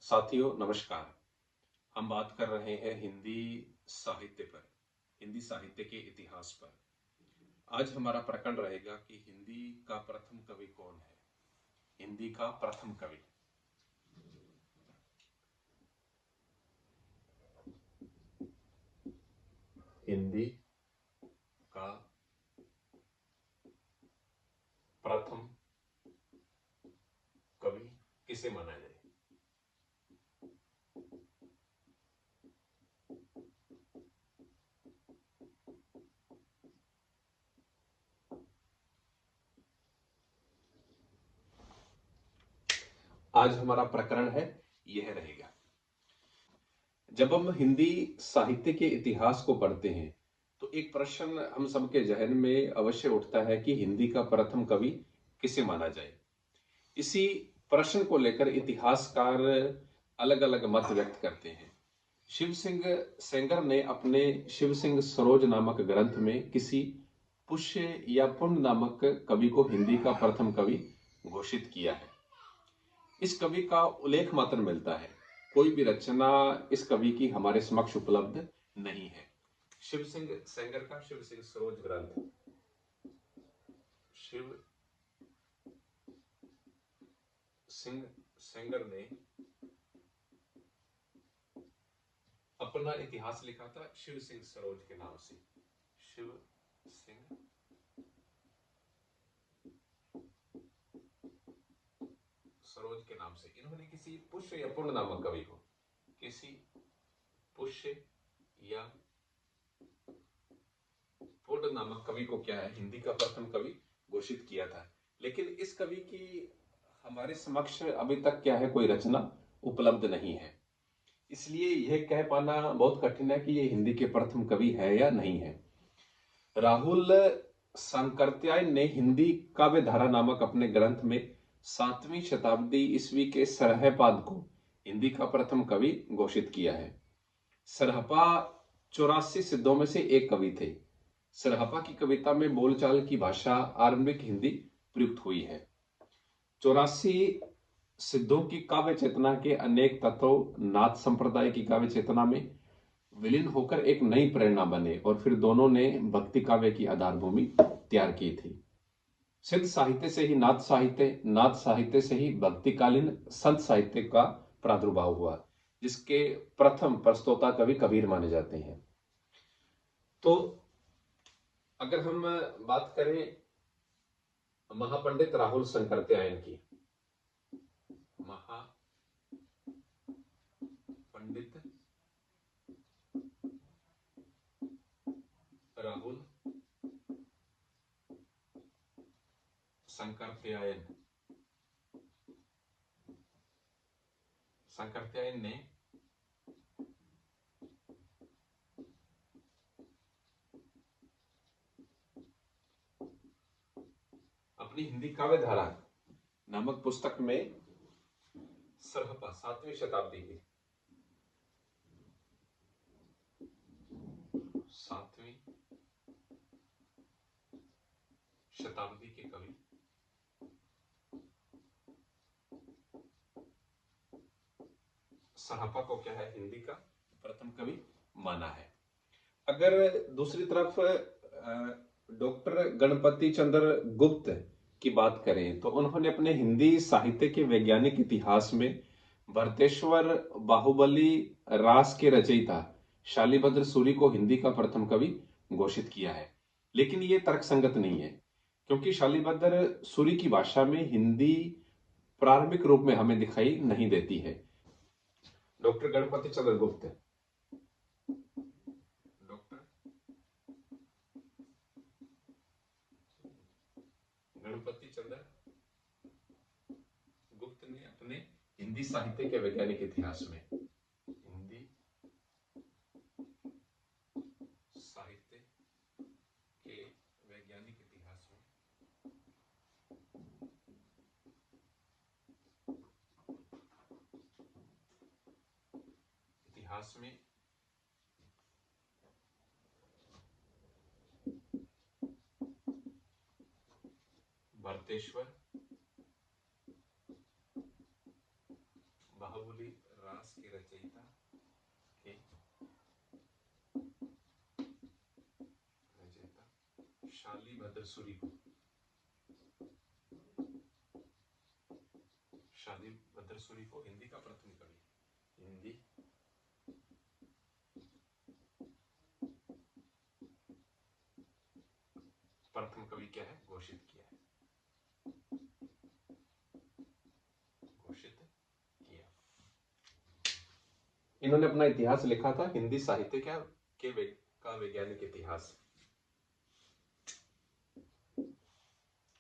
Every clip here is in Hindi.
साथियों नमस्कार। हम बात कर रहे हैं हिंदी साहित्य पर, हिंदी साहित्य के इतिहास पर। आज हमारा प्रकरण रहेगा कि हिंदी का प्रथम कवि कौन है। हिंदी का प्रथम कवि हिंदी का प्रथम कवि किसे माना जाए। आज हमारा प्रकरण है यह रहेगा। जब हम हिंदी साहित्य के इतिहास को पढ़ते हैं तो एक प्रश्न हम सबके जहन में अवश्य उठता है कि हिंदी का प्रथम कवि किसे माना जाए। इसी प्रश्न को लेकर इतिहासकार अलग अलग मत व्यक्त करते हैं। शिव सिंह सेंगर ने अपने शिव सिंह सरोज नामक ग्रंथ में किसी पुष्य या पुण्य नामक कवि को हिंदी का प्रथम कवि घोषित किया है। इस कवि का उल्लेख मात्र मिलता है, कोई भी रचना इस कवि की हमारे समक्ष उपलब्ध नहीं है। शिव सिंह सेंगर का शिव सिंह सरोज ग्रंथ, शिव सिंह सेंगर ने अपना इतिहास लिखा था शिव सिंह सरोज के नाम से। शिव सिंह सरोज के नाम से इन्होंने किसी पुष्य या पूर्ण नामक कवि को, किसी पुष्य या पूर्ण नामक कवि को क्या है, हिंदी का प्रथम कवि घोषित किया था। लेकिन इस कवि की हमारे समक्ष अभी तक क्या है, कोई रचना उपलब्ध नहीं है। इसलिए यह कह पाना बहुत कठिन है कि ये हिंदी के प्रथम कवि है या नहीं है। राहुल सांकृत्यायन ने हिंदी काव्य धारा नामक अपने ग्रंथ में 7वीं शताब्दी ईस्वी के सरहपाद को हिंदी का प्रथम कवि घोषित किया है। सरहपा 84 सिद्धों में से एक कवि थे। सरहपा की कविता में बोलचाल की भाषा आरंभिक हिंदी प्रयुक्त हुई है। 84 सिद्धों की काव्य चेतना के अनेक तत्व नाथ संप्रदाय की काव्य चेतना में विलीन होकर एक नई प्रेरणा बने और फिर दोनों ने भक्ति काव्य की आधारभूमि तैयार की थी। सिद्ध साहित्य से ही नाथ साहित्य, नाथ साहित्य से ही भक्तिकालीन संत साहित्य का प्रादुर्भाव हुआ, जिसके प्रथम प्रस्तोता कवि कबीर माने जाते हैं। तो अगर हम बात करें महापंडित राहुल सांकृत्यायन की, महापंडित राहुल सांकृत्यायन ने अपनी हिंदी काव्य धारा नामक पुस्तक में सरहपा 7वीं शताब्दी की 7वीं शताब्दी के कवि सरहपा को क्या है, हिंदी का प्रथम कवि माना है। अगर दूसरी तरफ डॉक्टर गणपति चंद्र गुप्त की बात करें तो उन्होंने अपने हिंदी साहित्य के वैज्ञानिक इतिहास में भरतेश्वर बाहुबली रास के रचयिता शालिभद्र सूरी को हिंदी का प्रथम कवि घोषित किया है। लेकिन ये तर्कसंगत नहीं है, क्योंकि शालिभद्र सूरी की भाषा में हिंदी प्रारंभिक रूप में हमें दिखाई नहीं देती है। डॉक्टर गणपति चंद्र गुप्त, गणपति चंद्र गुप्त ने अपने हिंदी साहित्य के वैज्ञानिक इतिहास में, हिंदी साहित्य के वैज्ञानिक इतिहास में भरतेश्वर बाहुबली बाहुबली रास के रचयिता शालीभद्र सूरी को, शालीभद्र सूरी को हिंदी का प्रथम कवि, हिंदी प्रथम कवि क्या है, घोषित किया है, घोषित किया। इन्होंने अपना इतिहास लिखा था, हिंदी साहित्य का वैज्ञानिक इतिहास।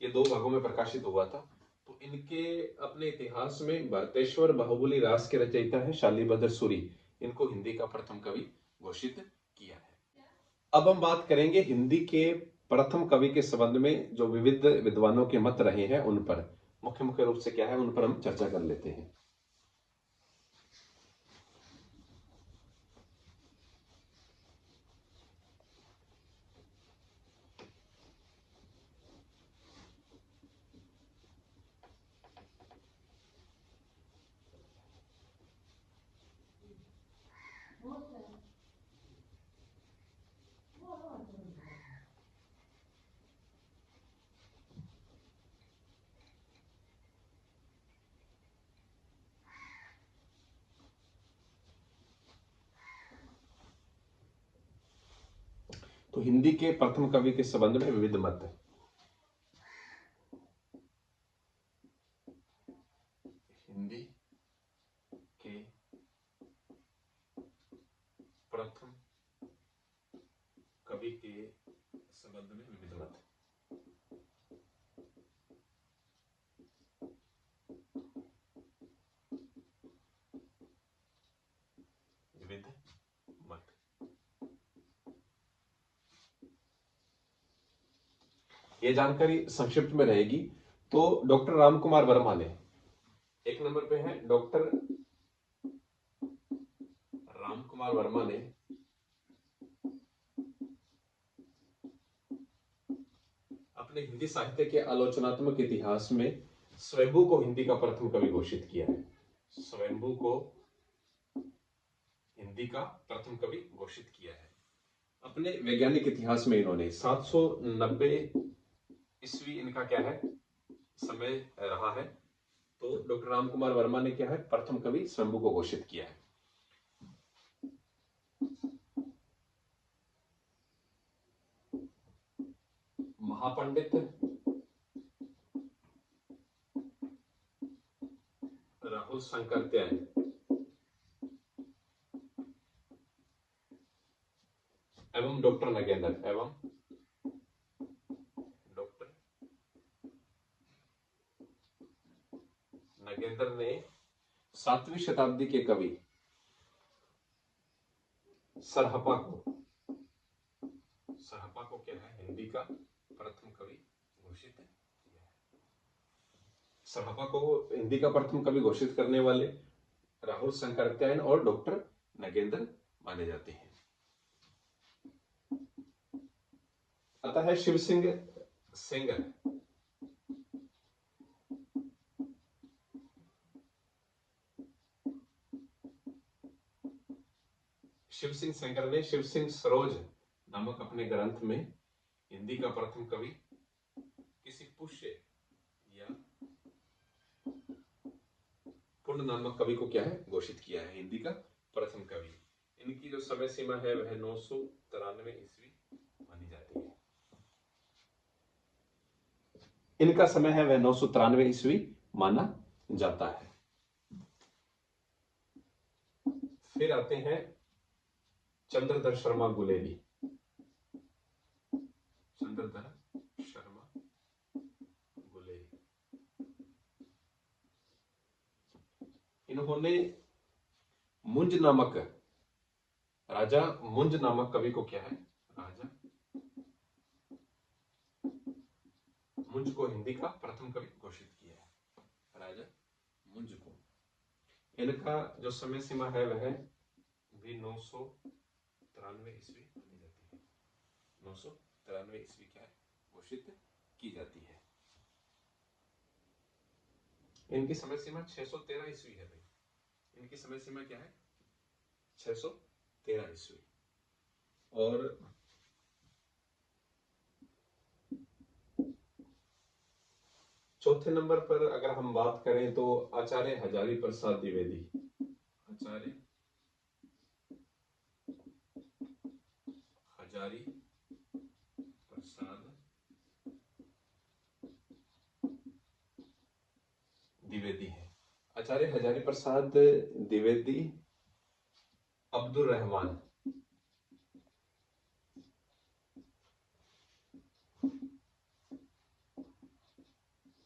ये 2 भागों में प्रकाशित हुआ था। तो इनके अपने इतिहास में भरतेश्वर बाहुबली रास के रचयिता है शालीभद्र सूरी, इनको हिंदी का प्रथम कवि घोषित किया है। अब हम बात करेंगे हिंदी के प्रथम कवि के संबंध में जो विविध विद्वानों के मत रहे हैं उन पर, मुख्य रूप से क्या है उन पर हम चर्चा कर लेते हैं। तो हिंदी के प्रथम कवि के संबंध में विविध मत है। हिंदी के प्रथम कवि के संबंध में विविध मत। विविध मत। ये जानकारी संक्षिप्त में रहेगी। तो डॉक्टर रामकुमार वर्मा ने, एक नंबर पे है डॉक्टर रामकुमार वर्मा ने अपने हिंदी साहित्य के आलोचनात्मक इतिहास में स्वयंभू को हिंदी का प्रथम कवि घोषित किया है। स्वयंभू को हिंदी का प्रथम कवि घोषित किया है। अपने वैज्ञानिक इतिहास में इन्होंने 790 ईस्वी इनका क्या है समय रहा है। तो डॉक्टर रामकुमार वर्मा ने क्या है प्रथम कवि स्वयंभू को घोषित किया है। महापंडित राहुल शंकरत्यायन एवं डॉक्टर नगेंद्र ने 7वीं शताब्दी के कवि सरहपा को क्या है हिंदी का प्रथम कवि घोषित किया है। सरहपा को हिंदी का प्रथम कवि घोषित करने वाले राहुल शंकरत्यायन और डॉक्टर नगेंद्र माने जाते हैं। आता है शिव सिंह सेंगर। शिव सिंह सेंगर ने शिव सिंह सरोज नामक अपने ग्रंथ में हिंदी का प्रथम कवि किसी पुष्य या पुण्य नामक कवि को क्या है घोषित किया है हिंदी का प्रथम कवि। इनकी जो समय सीमा है वह 993 ईस्वी मानी जाती है। इनका समय है वह 993 ईस्वी माना जाता है। फिर आते हैं चंद्रधर शर्मा गुलेरी। चंद्रधर शर्मा गुलेरी इन्होंने मुंज नामक राजा मुंज नामक कवि को क्या है राजा मुंज को हिंदी का प्रथम कवि घोषित किया है। राजा मुंज को इनका जो समय सीमा है वह भी 993 ईस्वी मानी जाती है। 993 ईस्वी क्या है घोषित की जाती है। इनकी समय सीमा 613 ईस्वी है भाई। इनकी समय सीमा क्या है? 613 ईस्वी। और चौथे नंबर पर अगर हम बात करें तो आचार्य हजारी प्रसाद द्विवेदी। आचार्य हजारी प्रसाद द्विवेदी है। आचार्य हजारी प्रसाद द्विवेदी, अब्दुल रहमान,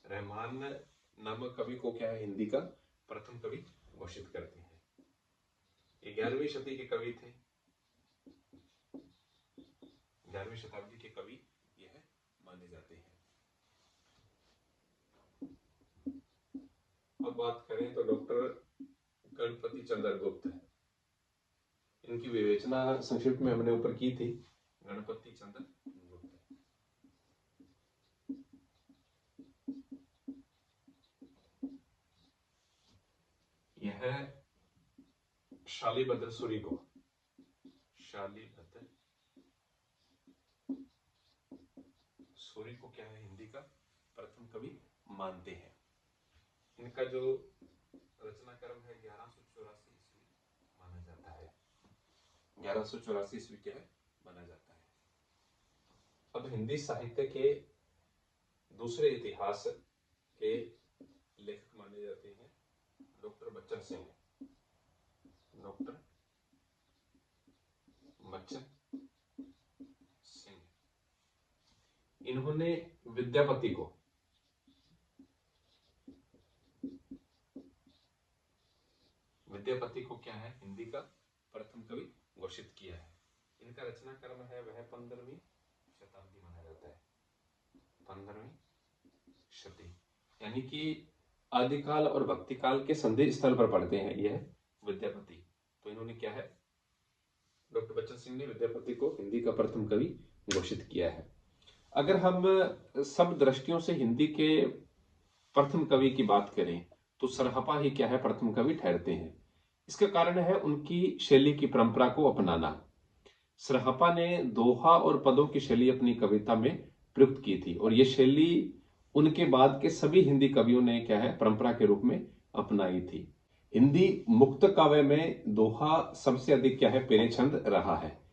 रहमान नामक कवि को क्या है, हिंदी का प्रथम कवि घोषित करते हैं। ये 11वीं शताब्दी के कवि थे। 11वीं शताब्दी के कवि यह माने जाते हैं। अब बात करें तो डॉक्टर गणपति चंद्र गुप्त, इनकी विवेचना संक्षिप्त में हमने ऊपर की थी। गणपति चंद्र गुप्त, यह शालीभद्र सूरी को, शालीभद्र सूरी को क्या है, हिंदी का प्रथम कवि मानते हैं। इनका जो रचना क्रम है 1184 ईस्वी माना जाता है। 1184 ईस्वी क्या है, माना जाता है। अब हिंदी साहित्य के दूसरे इतिहास के लेखक माने जाते हैं डॉक्टर बच्चन सिंह। डॉक्टर बच्चन सिंह, इन्होंने विद्यापति को क्या है, हिंदी का प्रथम कवि घोषित किया है। इनका रचना क्रम है वह 15वीं शताब्दी माना जाता है। 15वीं शताब्दी, यानी कि आदिकाल और भक्तिकाल के संधि स्थल पर पढ़ते हैं यह विद्यापति। तो इन्होंने क्या है, डॉक्टर बच्चन सिंह ने विद्यापति को हिंदी का प्रथम कवि घोषित किया है। अगर हम सब दृष्टियों से हिंदी के प्रथम कवि की बात करें तो सरहपा ही क्या है, प्रथम कवि ठहरते हैं। इसका कारण है उनकी शैली की परंपरा को अपनाना। सरहपा ने दोहा और पदों की शैली अपनी कविता में प्रयुक्त की थी और ये शैली उनके बाद के सभी हिंदी कवियों ने क्या है, परंपरा के रूप में अपनाई थी। हिंदी मुक्त काव्य में दोहा सबसे अधिक क्या है, पेरे छंद रहा है।